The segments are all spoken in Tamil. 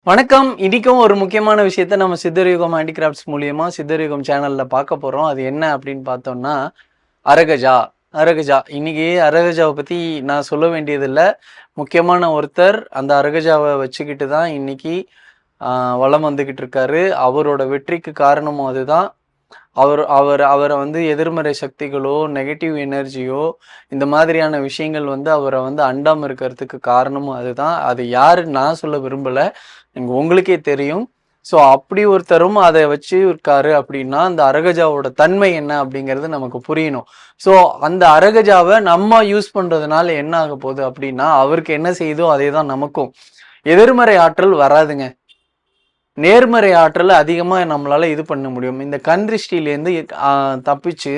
வணக்கம். இன்னைக்கும் ஒரு முக்கியமான விஷயத்த நம்ம சித்தர்யுகம் ஹேண்டிகிராஃப்ட்ஸ் மூலியமா சித்தர்யுகம் சேனல்ல பார்க்க போறோம். அது என்ன அப்படின்னு பார்த்தோம்னா, அரகஜா. அரகஜா. இன்னைக்கு அரகஜாவ பத்தி நான் சொல்ல வேண்டியதில்ல. முக்கியமான ஒருத்தர் அந்த அரகஜாவ வச்சுக்கிட்டு தான் இன்னைக்கு வலம் வந்துகிட்டு இருக்காரு. அவரோட வெற்றிக்கு காரணமும் அதுதான். அவர வந்து எதிர்மறை சக்திகளோ, நெகட்டிவ் எனர்ஜியோ, இந்த மாதிரியான விஷயங்கள் வந்து அவர வந்து அண்டாம இருக்கிறதுக்கு காரணமும் அதுதான். அது யாருன்னு நான் சொல்ல விரும்பல. உங்களுக்கே தெரியும். ஸோ அப்படி ஒருத்தரும் அத வச்சு இருக்காரு அப்படின்னா, அந்த அரகஜாவோட தன்மை என்ன அப்படிங்கிறது நமக்கு புரியணும். ஸோ அந்த அரகஜாவ நம்ம யூஸ் பண்றதுனால என்ன ஆக போகுது அப்படின்னா, அவருக்கு என்ன செய்யுதோ அதே தான் நமக்கும். எதிர்மறை ஆற்றல் வராதுங்க. நேர்மறை ஆற்றல் அதிகமா நம்மளால இது பண்ண முடியும். இந்த கண் திருஷ்டியிலேருந்து தப்பிச்சு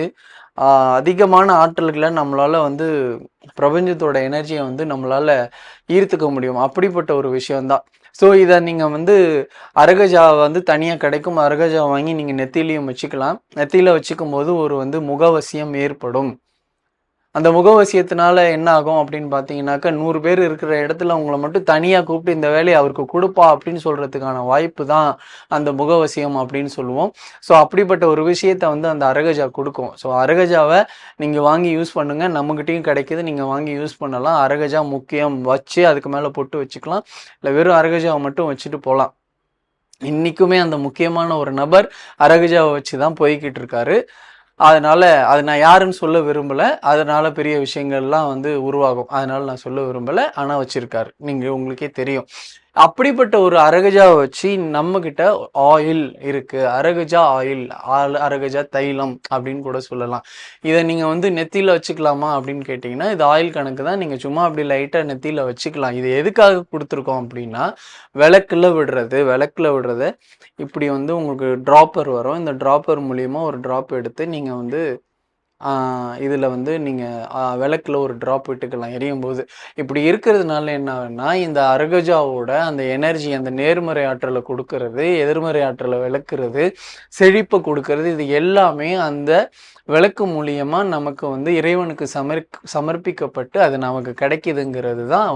அதிகமான ஆற்றல்களை நம்மளால வந்து பிரபஞ்சத்தோட எனர்ஜியை வந்து நம்மளால ஈர்த்துக்க முடியும். அப்படிப்பட்ட ஒரு விஷயம்தான். ஸோ இதை நீங்கள் வந்து அரகஜா வந்து தனியாக கிடைக்கும். அரகஜா வாங்கி நீங்கள் நெத்திலையும் வச்சுக்கலாம். நெத்தியில் வச்சுக்கும் போது ஒரு வந்து முகவசியம் ஏற்படும். அந்த முகவசியத்தினால என்ன ஆகும் அப்படின்னு பார்த்தீங்கன்னாக்கா, 100 பேர் இருக்கிற இடத்துல உங்கள மட்டும் தனியா கூப்பிட்டு இந்த வேலையை அவருக்கு குடுப்பா அப்படின்னு சொல்றதுக்கான வாய்ப்பு தான் அந்த முகவசியம் அப்படின்னு சொல்லுவோம். ஸோ அப்படிப்பட்ட ஒரு விஷயத்த வந்து அந்த அரகஜா குடுக்கும். ஸோ அரகஜாவ நீங்க வாங்கி யூஸ் பண்ணுங்க. நம்மகிட்டயும் கிடைக்குது. நீங்க வாங்கி யூஸ் பண்ணலாம். அரகஜா முக்கியம். வச்சு அதுக்கு மேல பொட்டு வச்சுக்கலாம். இல்ல வெறும் அரகஜாவ மட்டும் வச்சுட்டு போலாம். இன்னைக்குமே அந்த முக்கியமான ஒரு நபர் அரகஜாவ வச்சு தான் போய்க்கிட்டு இருக்காரு. அதனால அது நான் யாருன்னு சொல்ல விரும்பல. அதனால பெரிய விஷயங்கள்லாம் வந்து உருவாகும். அதனால நான் சொல்ல விரும்பல. ஆனா வச்சிருக்காரு. உங்களுக்கே தெரியும். அப்படிப்பட்ட ஒரு அரகஜாவ வச்சு நம்மகிட்ட ஆயில் இருக்கு. அரகஜா ஆயில், அரகஜா தைலம் அப்படின்னு கூட சொல்லலாம். இத நீங்க வந்து நெத்தியில வச்சுக்கலாமா அப்படின்னு கேட்டீங்கன்னா, இது ஆயில் கணக்கு தான். நீங்க சும்மா அப்படி லைட்டா நெத்தியில வச்சுக்கலாம். இது எதுக்காக குடுத்துருக்கோம் அப்படின்னா, விளக்குல விடுறத இப்படி வந்து உங்களுக்கு டிராப்பர் வரும். இந்த டிராப்பர் மூலியமா ஒரு டிராப் எடுத்து நீங்க வந்து இதில் வந்து நீங்கள் விளக்கில் ஒரு ட்ராப் விட்டுக்கலாம் எரியும்போது. இப்படி இருக்கிறதுனால என்ன ஆகுன்னா, இந்த அரகஜாவோட அந்த எனர்ஜி, அந்த நேர்மறை ஆற்றலை கொடுக்கறது, எதிர்மறை ஆற்றலை விளக்குறது, செழிப்பை கொடுக்கறது, இது எல்லாமே அந்த விளக்கு மூலியமா நமக்கு வந்து இறைவனுக்கு சமர்ப்பிக்கப்பட்டு அது நமக்கு கிடைக்குதுங்கிறது தான்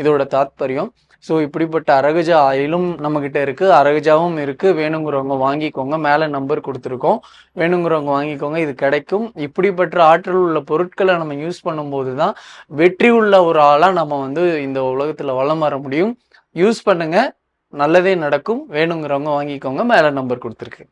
இதோட தாத்பரியம். ஸோ இப்படிப்பட்ட அரகஜா ஆயிலும் நம்மக்கிட்ட இருக்குது. அரகஜாவும் இருக்குது. வேணுங்கிறவங்க வாங்கிக்கோங்க. மேலே நம்பர் கொடுத்துருக்கோம். வேணுங்கிறவங்க வாங்கிக்கோங்க. இது கிடைக்கும். இப்படிப்பட்ட ஆற்றல் உள்ள பொருட்களை நம்ம யூஸ் பண்ணும்போது தான் வெற்றி உள்ள ஒரு ஆளாக நம்ம வந்து இந்த உலகத்தில் வலம் வர முடியும். யூஸ் பண்ணுங்க. நல்லதே நடக்கும். வேணுங்கிறவங்க வாங்கிக்கோங்க. மேலே நம்பர் கொடுத்துருக்கு.